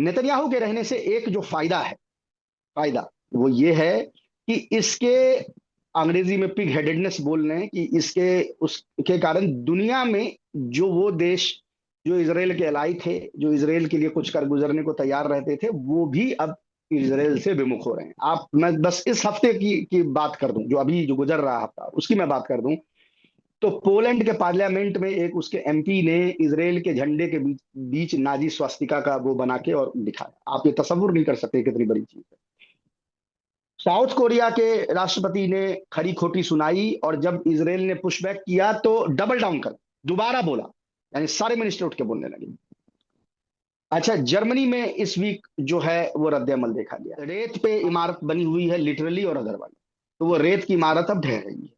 Netanyahu के रहने से एक जो फायदा वो ये है कि इसके, अंग्रेजी में पिग हेडेडनेस बोल रहे हैं, कि इसके उसके कारण दुनिया में जो वो देश जो इसराइल के अलाई थे, जो इसराइल के लिए कुछ कर गुजरने को तैयार रहते थे, वो भी अब इसराइल से विमुख हो रहे हैं। आप, मैं बस इस हफ्ते की बात कर दूं, जो अभी जो गुजर रहा हफ्ता उसकी मैं बात कर दूं, तो पोलैंड के पार्लियामेंट में एक उसके एमपी ने इसराइल के झंडे के बीच नाजी स्वास्तिका का वो बना के और दिखाया। आप ये तस्वुर नहीं कर सकते कितनी बड़ी चीज है। साउथ कोरिया के राष्ट्रपति ने खरी खोटी सुनाई, और जब इसराइल ने पुशबैक किया तो डबल डाउन कर दोबारा बोला, यानी सारे मिनिस्टर उठ के बोलने लगे। अच्छा, जर्मनी में इस वीक जो है वो रद्द अमल देखा गया। रेत पे इमारत बनी हुई है, लिटरली और अदरवाइज, तो वो रेत की इमारत अब ढह रही है।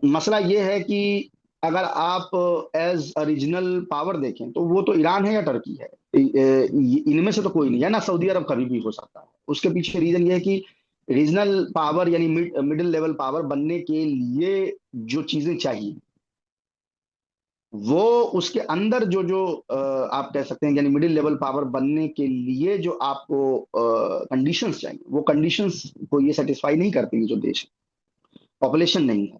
मसला ये है कि अगर आप एज रीजनल पावर देखें तो वो तो ईरान है या टर्की है, इनमें से तो कोई नहीं है ना, सऊदी अरब कभी भी हो सकता है। उसके पीछे रीजन ये है कि रीजनल पावर यानी मिडिल लेवल पावर बनने के लिए जो चीजें चाहिए, वो उसके अंदर जो जो आप कह सकते हैं, यानी मिडिल लेवल पावर बनने के लिए जो आपको कंडीशंस चाहिए, वो कंडीशंस को ये सेटिस्फाई नहीं करती है जो देश। पॉपुलेशन नहीं है,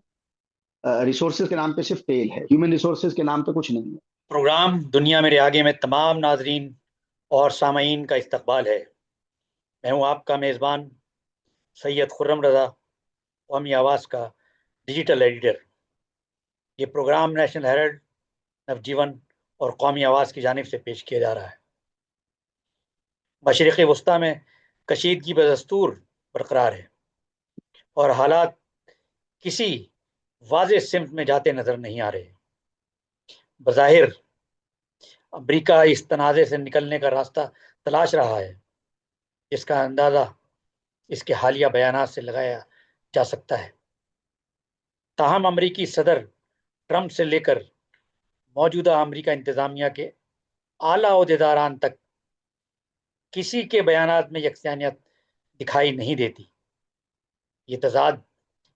रिसोर्सेज के नाम पे सिर्फ तेल है, ह्यूमन रिसोर्सेज के नाम पे कुछ नहीं है। प्रोग्राम दुनिया मेरे आगे में तमाम नाजरीन और सामईन का इस्तकबाल है। मैं हूं आपका मेज़बान सैयद खुर्रम रज़ा, कौमी आवाज़ का डिजिटल एडिटर। ये प्रोग्राम नेशनल हेरल्ड, नवजीवन और कौमी आवाज़ की जानिब से पेश किया जा रहा है। मशरिक़ वस्ती में कशीदगी बदस्तूर बरकरार है और हालात किसी वाज़ेह सिमत में जाते नज़र नहीं आ रहे। बज़ाहिर अमरीका इस तनाज़े से निकलने का रास्ता तलाश रहा है, जिसका अंदाज़ा इसके हालिया बयानात से लगाया जा सकता है। ताहम अमरीकी सदर ट्रंप से लेकर मौजूदा अमरीका इंतज़ामिया के आला ओहदेदारान तक किसी के बयानात में यकसानियत दिखाई नहीं देती। ये तजाद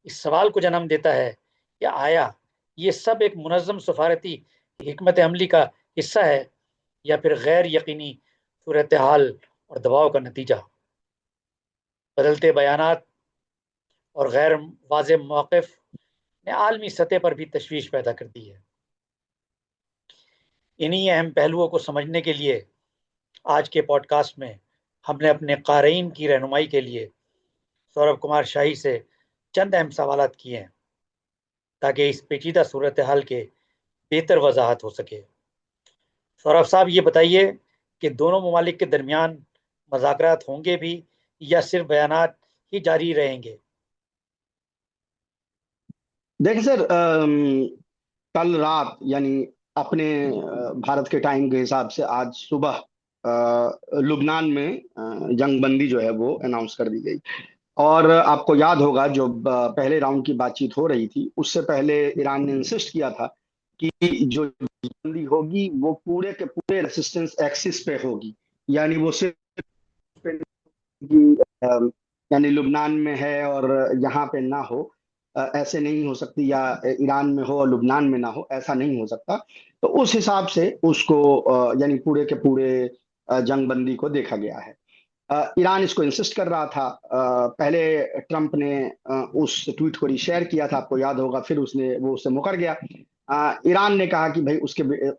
इस सवाल को जन्म देता है कि आया ये सब एक मुनज़्ज़म सफारती हिकमत अमली का हिस्सा है या फिर गैर यकीनी सूरत हाल और दबाव का नतीजा। बदलते बयानात और गैर वाज़ेह मौक़िफ़ ने आलमी सतह पर भी तशवीश पैदा कर दी है। इन्हीं अहम पहलुओं को समझने के लिए आज के पॉडकास्ट में हमने अपने क़ारीन की रहनुमाई के लिए सौरभ कुमार शाही से चंद अहम सवालात किए हैं, ताकि इस पेचीदा सूरत हाल के बेहतर वजाहत हो सके। सौरभ साहब, ये बताइए कि दोनों ममालिक के दरमियान मज़ाकरात होंगे भी या सिर्फ बयानात ही जारी रहेंगे? देखिए सर, कल रात यानी अपने भारत के टाइम के हिसाब से आज सुबह लुबनान में जंगबंदी जो है वो अनाउंस कर दी गई। और आपको याद होगा जो पहले राउंड की बातचीत हो रही थी, उससे पहले ईरान ने इंसिस्ट किया था कि जो जंगबंदी होगी वो पूरे के पूरे रेसिस्टेंस एक्सिस पे होगी, यानी वो सिर्फ कि, यानी लुबनान में है और यहाँ पे ना हो, ऐसे नहीं हो सकती, या ईरान में हो और लुबनान में ना हो, ऐसा नहीं हो सकता। तो उस हिसाब से उसको यानी पूरे के पूरे जंगबंदी को देखा गया है। ईरान इसको इंसिस्ट कर रहा था। पहले ट्रंप ने उस ट्वीट को रीशेयर किया था, आपको याद होगा, फिर वो उससे मुकर गया। ईरान ने कहा कि भाई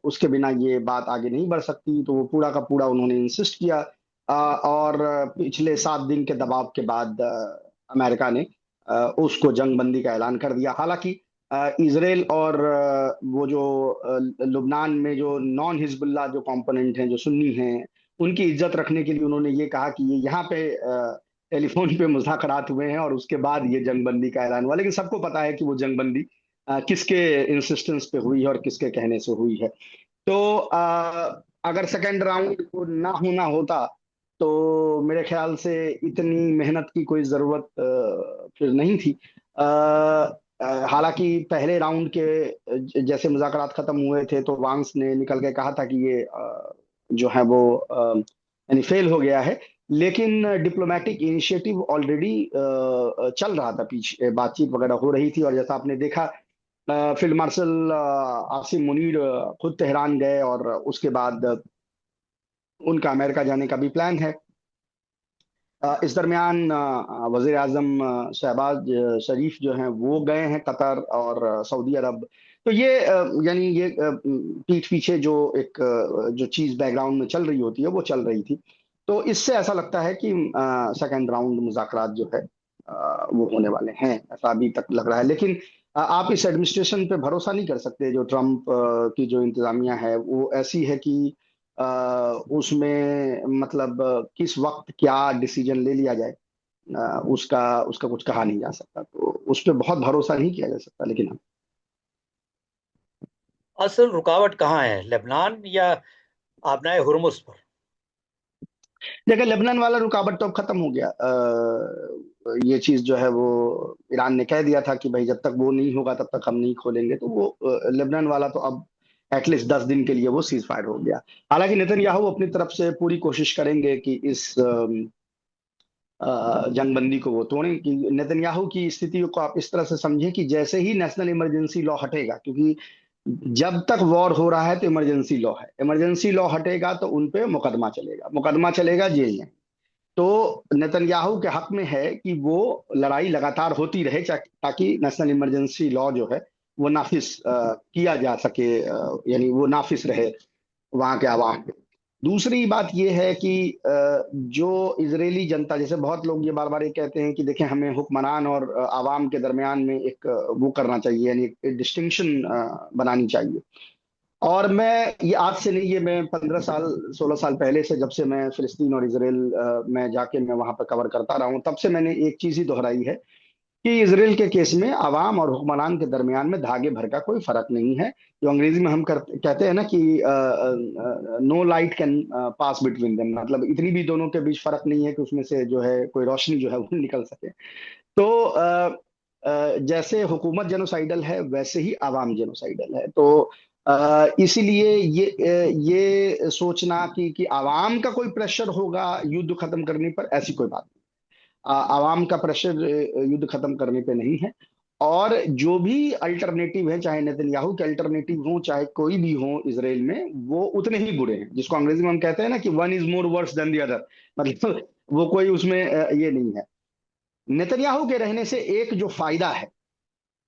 उसके बिना ये बात आगे नहीं बढ़ सकती, तो वो पूरा का पूरा उन्होंने इंसिस्ट किया। और पिछले 7 दिन के दबाव के बाद अमेरिका ने उसको जंगबंदी का ऐलान कर दिया। हालांकि इसराइल और वो जो लुबनान में जो नॉन हिजबुल्लाह जो कंपोनेंट हैं, जो सुन्नी हैं, उनकी इज्जत रखने के लिए उन्होंने ये कहा कि ये यहाँ पे टेलीफोन पे मुज़ाकरात हुए हैं और उसके बाद ये जंगबंदी का ऐलान हुआ। लेकिन सबको पता है कि वो जंगबंदी किसके इंसिस्टेंस पे हुई है और किसके कहने से हुई है। तो अगर सेकेंड राउंड को ना होना होता तो मेरे ख्याल से इतनी मेहनत की कोई जरूरत फिर नहीं थी। हालांकि पहले राउंड के जैसे मुज़ाकरात खत्म हुए थे तो वांस ने निकल के कहा था कि ये जो है वो यानी फेल हो गया है। लेकिन डिप्लोमेटिक इनिशिएटिव ऑलरेडी चल रहा था, पीछे बातचीत वगैरह हो रही थी। और जैसा आपने देखा, फील्ड मार्शल आसिम मुनीर खुद तेहरान गए और उसके बाद उनका अमेरिका जाने का भी प्लान है। इस दरमियान वजीर आजम शहबाज शरीफ जो हैं वो गए हैं कतर और सऊदी अरब। तो ये यानी ये पीठ पीछे जो एक जो चीज बैकग्राउंड में चल रही होती है वो चल रही थी। तो इससे ऐसा लगता है कि सेकंड राउंड मुज़ाकरात जो है वो होने वाले हैं, ऐसा अभी तक लग रहा है। लेकिन आप इस एडमिनिस्ट्रेशन पे भरोसा नहीं कर सकते। जो ट्रम्प की जो इंतजामिया है वो ऐसी है कि अ, उसमें मतलब किस वक्त क्या डिसीजन ले लिया जाए उसका उसका कुछ कहा नहीं जा सकता। तो उस पर बहुत भरोसा नहीं किया जा सकता। लेकिन हाँ, असल रुकावट कहाँ है, लेबनान या आबनाए हुरमुज पर? देखिए लेबनान वाला रुकावट तो अब खत्म हो गया। ये चीज जो है वो ईरान ने कह दिया था कि भाई जब तक वो नहीं होगा तब तक हम नहीं खोलेंगे। तो वो लेबनान वाला तो अब एटलीस्ट 10 दिन के लिए वो सीज फायर हो गया। हालांकि नेतन्याहू अपनी तरफ से पूरी कोशिश करेंगे कि इस जंगबंदी को वो तोड़ें। कि नेतन्याहू की स्थिति को आप इस तरह से समझें कि जैसे ही नेशनल इमरजेंसी लॉ हटेगा, क्योंकि जब तक वॉर हो रहा है तो इमरजेंसी लॉ है, इमरजेंसी लॉ हटेगा तो उन पे मुकदमा चलेगा, मुकदमा चलेगा जेल में। तो नेतन्याहू के हक में है कि वो लड़ाई लगातार होती रहे ताकि नेशनल इमरजेंसी लॉ जो है वो नाफिज किया जा सके, यानी वो नाफिज रहे वहां के आवाम पे। दूसरी बात यह है कि जो इजरायली जनता, जैसे बहुत लोग ये बार बार ये कहते हैं कि देखें हमें हुक्मरान और आवाम के दरमियान में एक वो करना चाहिए, यानी एक डिस्टिंक्शन बनानी चाहिए। और मैं ये आज से नहीं, ये मैं 15 साल 16 साल पहले से, जब से मैं फिलिस्तीन और इसराइल में जाके मैं वहां पर कवर करता रहा हूँ, तब से मैंने एक चीज ही दोहराई है कि इसराइल के केस में आवाम और हुक्मरान के दरमियान में धागे भर का कोई फर्क नहीं है। जो अंग्रेजी में हम कहते हैं ना कि no light can pass between them, मतलब इतनी भी दोनों के बीच फर्क नहीं है कि उसमें से जो है कोई रोशनी जो है वो निकल सके। तो जैसे हुकूमत जेनोसाइडल है वैसे ही आवाम जेनोसाइडल है। तो इसीलिए ये सोचना कि आवाम का कोई प्रेशर होगा युद्ध खत्म करने पर, ऐसी कोई बात नहीं। आवाम का प्रेशर युद्ध खत्म करने पे नहीं है। और जो भी अल्टरनेटिव है, चाहे नेतन्याहू के अल्टरनेटिव हो चाहे कोई भी हो इसराइल में, वो उतने ही बुरे हैं। जिसको अंग्रेजी में हम कहते हैं ना कि one is more worse than the other, मतलब वो कोई उसमें ये नहीं है। नेतन्याहू के रहने से एक जो फायदा है,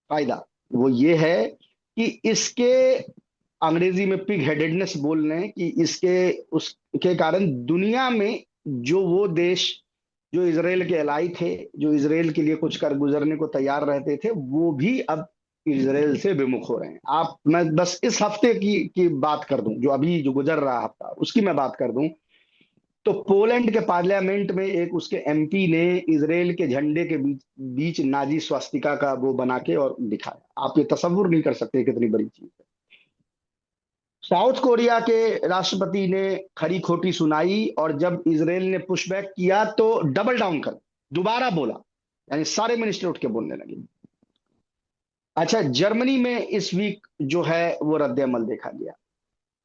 फायदा वो ये है कि इसके, अंग्रेजी में पिग हेडेडनेस बोल रहे हैं, कि इसके उसके कारण दुनिया में जो वो देश जो इसराइल के अलाई थे, जो इसराइल के लिए कुछ कर गुजरने को तैयार रहते थे, वो भी अब इसराइल से विमुख हो रहे हैं। आप, मैं बस इस हफ्ते की बात कर दूं, जो अभी जो गुजर रहा हफ्ता उसकी मैं बात कर दूं, तो पोलैंड के पार्लियामेंट में एक उसके एमपी ने इसराइल के झंडे के बीच बीच नाजी स्वास्तिका का वो बना के और दिखाया। आप ये तस्वुर नहीं कर सकते कितनी बड़ी चीज है। साउथ कोरिया के राष्ट्रपति ने खरी खोटी सुनाई, और जब इसराइल ने पुशबैक किया तो डबल डाउन कर दोबारा बोला, यानी सारे मिनिस्टर उठ के बोलने लगे। अच्छा, जर्मनी में इस वीक जो है वो रद्द अमल देखा गया।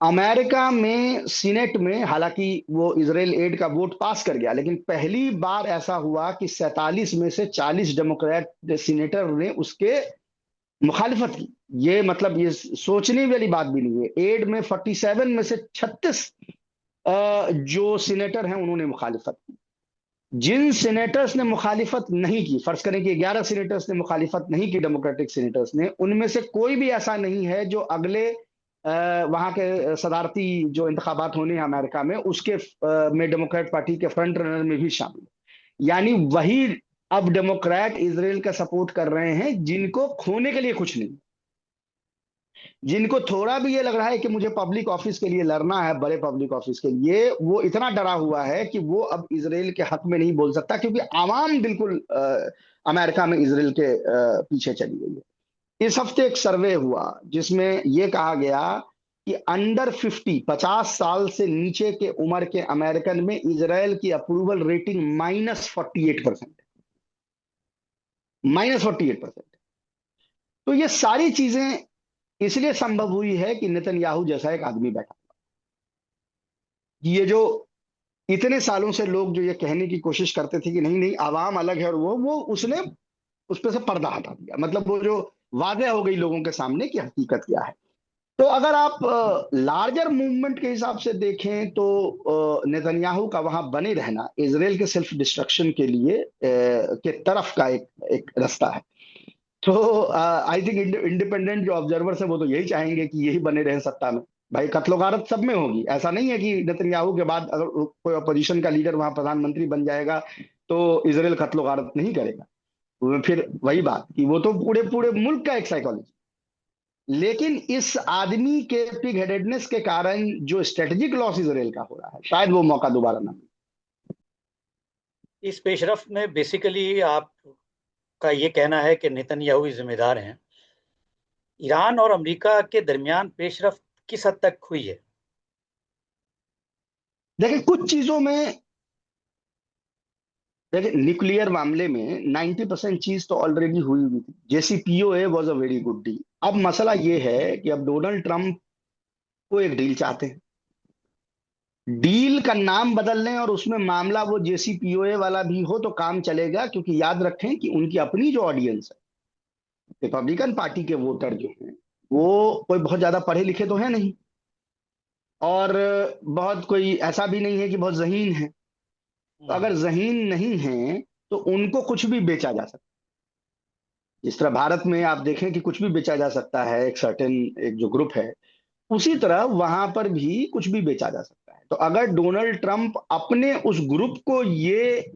अमेरिका में सीनेट में हालांकि वो इसराइल एड का वोट पास कर गया, लेकिन पहली बार ऐसा हुआ कि 47 में से 40 डेमोक्रेट सीनेटर ने उसके मुखालिफत की। ये मतलब ये सोचने वाली बात भी नहीं है। एड में 47 में से 36 जो सीनेटर हैं उन्होंने मुखालिफत की। जिन सीनेटर्स ने मुखालिफत नहीं की, फर्ज करें कि 11 सीनेटर्स ने मुखालिफत नहीं की, डेमोक्रेटिक सीनेटर्स ने, उनमें से कोई भी ऐसा नहीं है जो अगले वहां के सदारती जो इंतखाबात होने हैं अमेरिका में उसके में डेमोक्रेट पार्टी के फ्रंट रनर में भी शामिल है। यानी वही अब डेमोक्रेट इसराइल का सपोर्ट कर रहे हैं जिनको खोने के लिए कुछ नहीं, जिनको थोड़ा भी ये लग रहा है कि मुझे पब्लिक ऑफिस के लिए लड़ना है, बड़े पब्लिक ऑफिस के लिए, वो इतना डरा हुआ है कि वो अब इसराइल के हक में नहीं बोल सकता, क्योंकि आवाम बिल्कुल अमेरिका में इसराइल के पीछे चली गई है। इस हफ्ते एक सर्वे हुआ जिसमें यह कहा गया कि अंडर 50 साल से नीचे के उम्र के अमेरिकन में इसराइल की अप्रूवल रेटिंग -48%, -48%। तो ये सारी चीजें इसलिए संभव हुई है कि नेतन्याहू जैसा एक आदमी बैठा। ये जो इतने सालों से लोग जो ये कहने की कोशिश करते थे कि नहीं नहीं आवाम अलग है, और वो उसने उस पर से पर्दा हटा दिया। मतलब वो जो वादे हो गई लोगों के सामने कि हकीकत क्या है। तो अगर आप लार्जर मूवमेंट के हिसाब से देखें तो नेतन्याहू का वहां बने रहना इसराइल के सेल्फ डिस्ट्रक्शन के लिए के तरफ का एक रास्ता है। तो आई थिंक इंडिपेंडेंट जो ऑब्जर्वर्स है वो तो यही चाहेंगे कि यही बने रहे सत्ता में। भाई कत्लो गारत सब में होगी, ऐसा नहीं है कि नेतन्याहू के बाद अगर कोई अपोजिशन का लीडर वहां प्रधानमंत्री बन जाएगा तो इसराइल कत्लो गारत नहीं करेगा। फिर वही बात कि वो तो पूरे पूरे मुल्क का एक साइकोलॉजी। लेकिन इस आदमी के पिग हेडेडनेस के कारण जो स्ट्रेटेजिक लॉस इसराइल का हो रहा है, शायद वो मौका दोबारा ना मिले। इस पेशरफ में बेसिकली आपका ये कहना है कि नेतन्याहू ही जिम्मेदार हैं। ईरान और अमेरिका के दरमियान पेशरफ किस हद तक हुई है? देखिए कुछ चीजों में, देखिए न्यूक्लियर मामले में 90% चीज तो ऑलरेडी हुई हुई थी। JCPOA was a very good deal. अब मसला ये है कि अब डोनाल्ड ट्रंप को एक डील चाहते हैं, डील का नाम बदल लें और उसमें मामला वो जेसीपीओए वाला भी हो तो काम चलेगा, क्योंकि याद रखें कि उनकी अपनी जो ऑडियंस है, रिपब्लिकन पार्टी के वोटर जो हैं, वो कोई बहुत ज्यादा पढ़े लिखे तो है नहीं, और बहुत कोई ऐसा भी नहीं है कि बहुत जहीन है। तो हम्म। अगर जहीन नहीं है तो उनको कुछ भी बेचा जा सकता है। जिस तरह भारत में आप देखें कि कुछ भी बेचा जा सकता है, एक सर्टेन एक जो ग्रुप है, उसी तरह वहां पर भी कुछ भी बेचा जा सकता है। तो अगर डोनाल्ड ट्रंप अपने उस ग्रुप को ये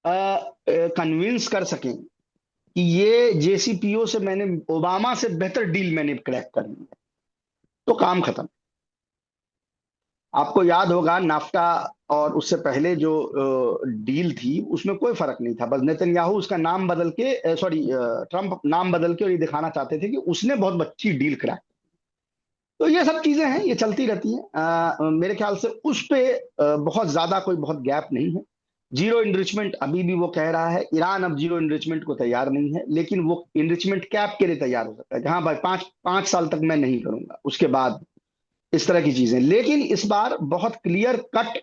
कन्विंस कर सकें कि ये जेसीपीओ से मैंने, ओबामा से बेहतर डील मैंने क्रैक कर ली, तो काम खत्म। आपको याद होगा नाफ्टा और उससे पहले जो डील थी उसमें कोई फर्क नहीं था, बस नेतन्याहू उसका नाम बदल के, सॉरी ट्रंप नाम बदल के, और ये दिखाना चाहते थे कि उसने बहुत अच्छी डील क्रैक। तो ये सब चीजें हैं, ये चलती रहती हैं। मेरे ख्याल से उस पे बहुत ज्यादा कोई बहुत गैप नहीं है। जीरो इनरिचमेंट अभी भी वो कह रहा है, ईरान अब जीरो इनरिचमेंट को तैयार नहीं है, लेकिन वो इनरिचमेंट कैप के लिए तैयार हो सकता है कि हाँ भाई 5 5 साल तक मैं नहीं करूंगा, उसके बाद इस तरह की चीजें। लेकिन इस बार बहुत क्लियर कट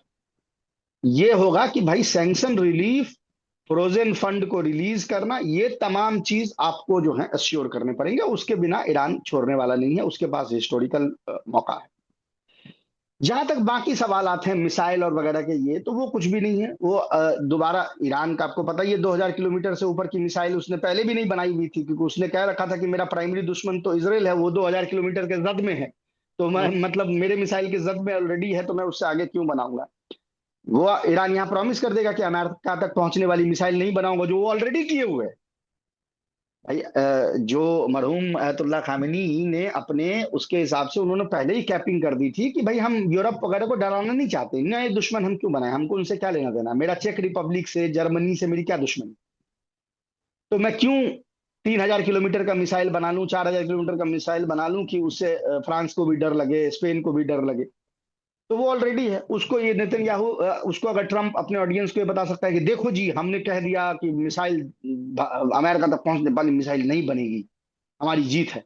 ये होगा कि भाई सैंक्शन रिलीफ, फ्रोजन फंड को रिलीज करना, ये तमाम चीज आपको जो है अश्योर करने पड़ेंगे। उसके बिना ईरान छोड़ने वाला नहीं है, उसके पास हिस्टोरिकल मौका है। जहां तक बाकी सवाल आते हैं मिसाइल और वगैरह के, ये तो वो कुछ भी नहीं है। वो दोबारा ईरान का आपको पता ही है, 2000 किलोमीटर से ऊपर की मिसाइल उसने पहले भी नहीं बनाई हुई थी, क्योंकि उसने कह रखा था कि मेरा प्राइमरी दुश्मन तो इसराइल है, वो 2000 किलोमीटर के जद में है। तो मैं हम्म। मतलब मेरे मिसाइल के जद में ऑलरेडी है, तो मैं उससे आगे क्यों बनाऊंगा। वो ईरान यहाँ प्रॉमिस कर देगा कि अमेरिका तक पहुंचने वाली मिसाइल नहीं बनाऊंगा, जो वो ऑलरेडी किए हुए है। भाई जो मरहूम अयतुल्ला खामेनी ने अपने उसके हिसाब से उन्होंने पहले ही कैपिंग कर दी थी कि भाई हम यूरोप वगैरह को डराना नहीं चाहते, नए दुश्मन हम क्यों बनाए, हमको उनसे क्या लेना देना, मेरा चेक रिपब्लिक से जर्मनी से मेरी क्या दुश्मनी। तो मैं क्यों 3000 किलोमीटर का मिसाइल बना लूं, 4000 किलोमीटर का मिसाइल बना लूं कि उससे फ्रांस को भी डर लगे, स्पेन को भी डर लगे। तो वो ऑलरेडी है, उसको ये नेतन्याहू उसको अगर ट्रंप अपने ऑडियंस को ये बता सकता है कि देखो जी हमने कह दिया कि मिसाइल अमेरिका तक पहुंचने वाली मिसाइल नहीं बनेगी, हमारी जीत है,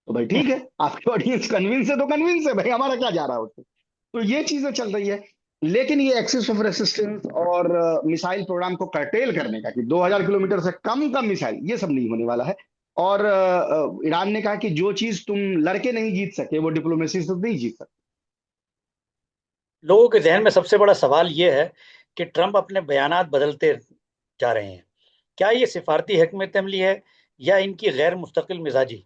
तो भाई ठीक है, आपकी ऑडियंस कन्विंस है तो कन्विंस है, भाई हमारा क्या जा रहा है उससे। तो ये चीजें चल रही है। लेकिन ये एक्सिस ऑफ रेसिस्टेंस और मिसाइल प्रोग्राम को कर्टेल करने का कि 2000 किलोमीटर से कम का मिसाइल, ये सब नहीं होने वाला है। और ईरान ने कहा कि जो चीज तुम लड़के नहीं जीत सके वो डिप्लोमेसी से नहीं जीत सकते। लोगों के जहन में सबसे बड़ा सवाल ये है कि ट्रंप अपने बयानात बदलते जा रहे हैं। क्या ये सिफारती हिकमत अमली है या इनकी गैर मुस्तकिल मिजाजी?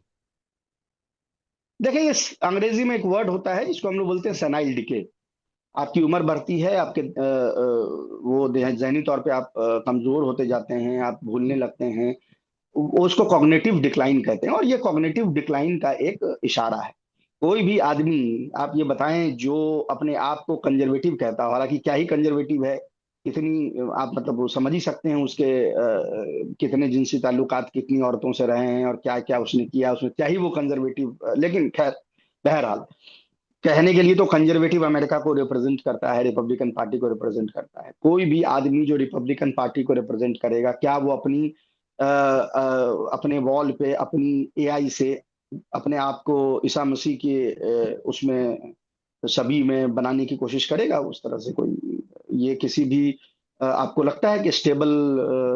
देखिए ये अंग्रेजी में एक वर्ड होता है जिसको हम लोग बोलते हैं सेनाइल डिके। आपकी उम्र बढ़ती है, आपके वो जहनी तौर पे आप कमजोर होते जाते हैं, आप भूलने लगते हैं। वो उसको कॉग्निटिव डिक्लाइन कहते हैं, और ये कॉग्निटिव डिक्लाइन का एक इशारा है। कोई भी आदमी, आप ये बताएं, जो अपने आप को कंजर्वेटिव कहता है, हालांकि क्या ही कंजर्वेटिव है, कितनी आप मतलब वो समझ ही सकते हैं उसके कितने जिनसी ताल्लुकात कितनी औरतों से रहे हैं और क्या क्या उसने किया, उसमें क्या ही वो कंजर्वेटिव, लेकिन खैर बहरहाल कहने के लिए तो कंजर्वेटिव अमेरिका को रिप्रेजेंट करता है, रिपब्लिकन पार्टी को रिप्रेजेंट करता है। कोई भी आदमी जो रिपब्लिकन पार्टी को रिप्रेजेंट करेगा, क्या वो अपने वॉल पे अपनी एआई से अपने आप को ईसा मसीह के उसमें छवि में बनाने की कोशिश करेगा? उस तरह से कोई, ये किसी भी आपको लगता है कि स्टेबल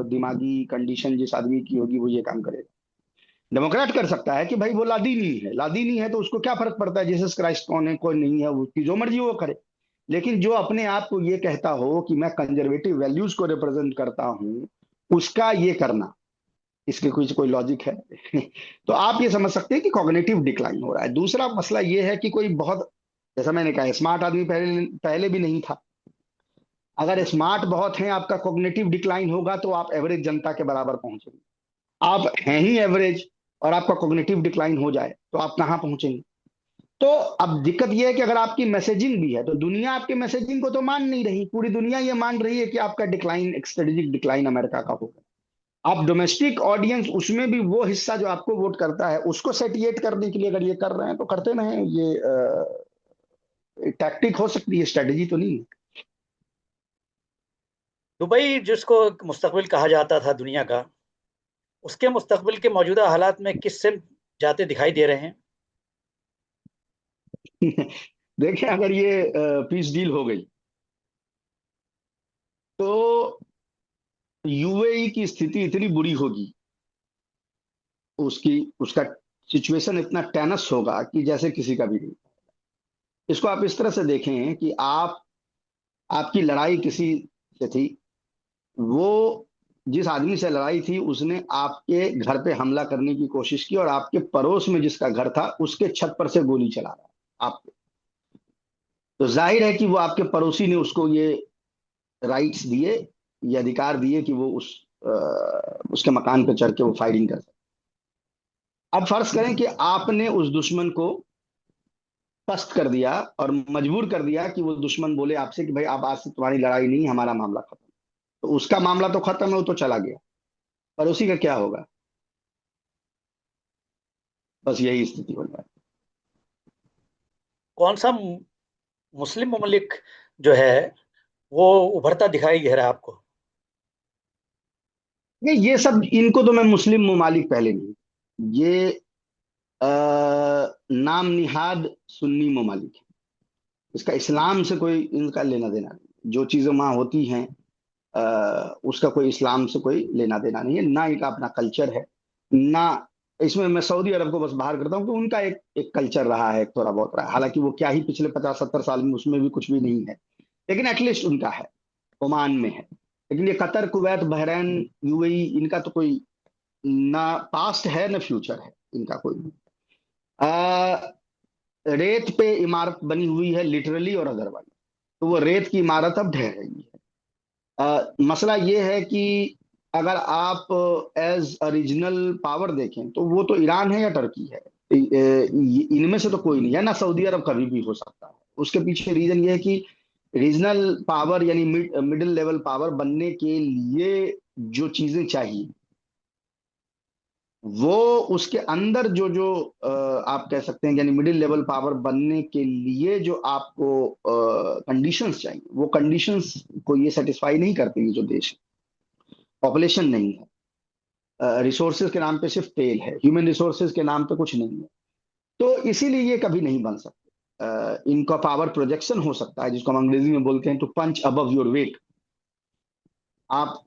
दिमागी कंडीशन जिस आदमी की होगी वो ये काम करेगा? डेमोक्रेट कर सकता है कि भाई वो लादीनी है, लादीनी है तो उसको क्या फर्क पड़ता है जीसस क्राइस्ट कौन है कोई नहीं है, उसकी जो मर्जी वो करे। लेकिन जो अपने आप को ये कहता हो कि मैं कंजर्वेटिव वैल्यूज को रिप्रेजेंट करता हूँ, उसका ये करना, इसके कुछ कोई लॉजिक है? तो आप ये समझ सकते हैं कि कॉग्निटिव डिक्लाइन हो रहा है। दूसरा मसला ये है कि कोई बहुत, जैसा मैंने कहा, स्मार्ट आदमी पहले पहले भी नहीं था। अगर स्मार्ट बहुत हैं, आपका कॉग्निटिव डिक्लाइन होगा तो आप एवरेज जनता के बराबर पहुंचेंगे। आप हैं ही एवरेज और आपका कॉग्निटिव डिक्लाइन हो जाए तो आप कहाँ पहुंचेंगे? तो अब दिक्कत यह है कि अगर आपकी मैसेजिंग भी है तो दुनिया आपके मैसेजिंग को तो मान नहीं रही। पूरी दुनिया ये मान रही है कि आपका डिक्लाइन, एक स्ट्रेटेजिक डिक्लाइन अमेरिका का होगा। आप डोमेस्टिक ऑडियंस, उसमें भी वो हिस्सा जो आपको वोट करता है, उसको सेटिएट करने के लिए अगर ये कर रहे हैं तो करते रहें। ये टैक्टिक हो सकती है, स्ट्रेटेजी तो नहीं है। दुबई जिसको मुस्तकबिल कहा जाता था दुनिया का, उसके मुस्तकबिल के मौजूदा हालात में किस से जाते दिखाई दे रहे हैं? देखिए, अगर ये पीस डील हो गई तो यूएई की स्थिति इतनी बुरी होगी, उसकी उसका सिचुएशन इतना टेनस होगा कि जैसे किसी का भी नहीं। इसको आप इस तरह से देखें कि आपकी लड़ाई किसी से थी, वो जिस आदमी से लड़ाई थी उसने आपके घर पे हमला करने की कोशिश की और आपके पड़ोस में जिसका घर था उसके छत पर से गोली चला रहा है आप। तो जाहिर है कि वो आपके पड़ोसी ने उसको ये राइट्स दिए, ये अधिकार दिए कि वो उसके मकान पर चढ़ के वो फायरिंग कर सके। अब फर्ज करें कि आपने उस दुश्मन को पस्त कर दिया और मजबूर कर दिया कि वो दुश्मन बोले आपसे कि भाई आप आज से तुम्हारी लड़ाई नहीं, हमारा मामला खत्म। तो उसका मामला तो खत्म है, वो तो चला गया, पर उसी का क्या होगा? बस यही स्थिति बन रहा है। कौन सा मुस्लिम ममलिक जो है वो उभरता दिखाई दे रहा है आपको? ये सब, इनको तो मैं मुस्लिम ममालिक पहले नहीं, ये आ, नाम निहाद सुन्नी ममालिक है। इसका इस्लाम से कोई इनका लेना देना नहीं। जो चीजें वहां होती हैं उसका कोई इस्लाम से कोई लेना देना नहीं है, ना इनका अपना कल्चर है, ना इसमें मैं सऊदी अरब को बस बाहर करता हूँ कि उनका एक एक कल्चर रहा है, थोड़ा बहुत रहा है। हालांकि वो क्या ही पिछले 50-70 साल में उसमें भी कुछ भी नहीं है, लेकिन एटलीस्ट उनका है, ओमान में है। लेकिन ये कतर, कुवैत, बहरैन, यूएई, इनका तो कोई ना पास्ट है ना फ्यूचर है इनका कोई। आ, रेत पे इमारत बनी हुई है लिटरली और अदरवाइज, तो वो रेत की इमारत अब ढह रही है। मसला ये है कि अगर आप एज ओरिजिनल पावर देखें तो वो तो ईरान है या टर्की है। इनमें से तो कोई नहीं है, ना सऊदी अरब कभी भी हो सकता है। उसके पीछे रीजन ये है कि रीजनल पावर यानी मिडिल लेवल पावर बनने के लिए जो चीजें चाहिए, वो उसके अंदर जो जो आप कह सकते हैं, यानी मिडिल लेवल पावर बनने के लिए जो आपको कंडीशंस चाहिए, वो कंडीशंस को ये सेटिस्फाई नहीं करती है। जो देश, पॉपुलेशन नहीं है, रिसोर्सेज के नाम पे सिर्फ तेल है, ह्यूमन रिसोर्सेज के नाम पे कुछ नहीं है, तो इसीलिए ये कभी नहीं बन सकते। इनका पावर प्रोजेक्शन हो सकता है, जिसको हम अंग्रेजी में बोलते हैं to punch above your weight. आप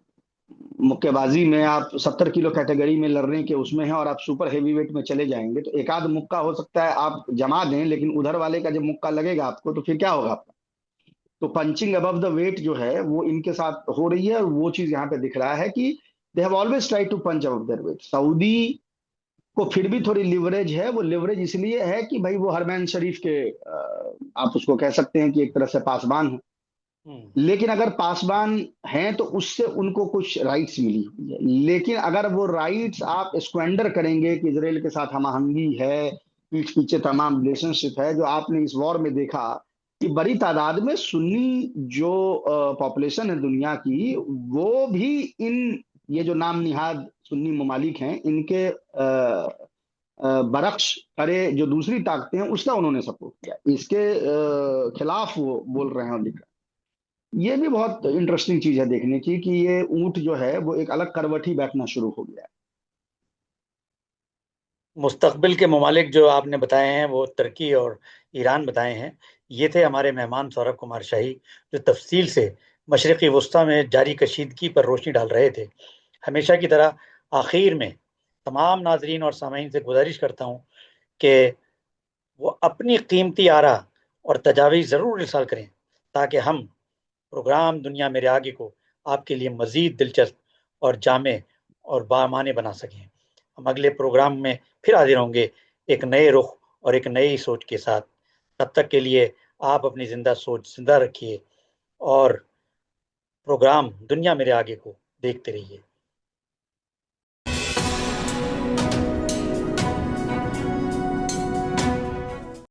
मुक्केबाजी में आप 70 किलो कैटेगरी में लड़ने के उसमें हैं और आप सुपर हेवी वेट में चले जाएंगे तो एक आध मुक्का हो सकता है आप जमा दें, लेकिन उधर वाले का जब मुक्का लगेगा आपको तो फिर क्या होगा आपका? तो पंचिंग अबव द वेट जो है वो इनके साथ हो रही है, और वो चीज यहाँ पे दिख रहा है कि they have always try to punch above their weight. Saudi को फिर भी थोड़ी लिवरेज है, वो लिवरेज इसलिए है कि भाई वो हरमैन शरीफ के आप उसको कह सकते हैं कि एक तरह से पासबान है। हम्म। लेकिन अगर पासबान हैं तो उससे उनको कुछ राइट्स मिली हुई है। लेकिन अगर वो राइट्स आप स्क्वेंडर करेंगे कि इसराइल के साथ हमआहंगी है, पीठ पीछे तमाम रिलेशनशिप है, जो आपने इस वॉर में देखा कि बड़ी तादाद में सुन्नी जो पॉपुलेशन है दुनिया की, वो भी इन ये जो नाम निहाद सुन्नी ममालिक हैं इनके बरक्स करे जो दूसरी ताकतें हैं उसका उन्होंने सपोर्ट किया, इसके खिलाफ वो बोल रहे हैं और लिख रहे हैं। ये भी बहुत इंटरेस्टिंग चीज है देखने की कि ये ऊंट जो है वो एक अलग करवट ही बैठना शुरू हो गया है। मुस्तकबिल के ममालिक जो आपने बताए हैं वो तुर्की और ईरान बताए हैं। ये थे हमारे मेहमान सौरभ कुमार शाही, जो तफसील से मशरक़ी वस्ती में जारी कशीदगी पर रोशनी डाल रहे थे। हमेशा की तरह आखिर में तमाम नाजरीन और सामीन से गुजारिश करता हूँ कि वो अपनी कीमती आरा और तजावीज़ ज़रूर इरसाल करें, ताकि हम प्रोग्राम दुनिया मेरे आगे को आपके लिए मज़ीद दिलचस्प और जामे और बामाने बना सकें। हम अगले प्रोग्राम में फिर हाजिर होंगे एक नए रुख और एक नई सोच के साथ। तब तक के लिए आप अपनी ज़िंदा सोच ज़िंदा रखिए और प्रोग्राम दुनिया मेरे आगे को देखते रहिए।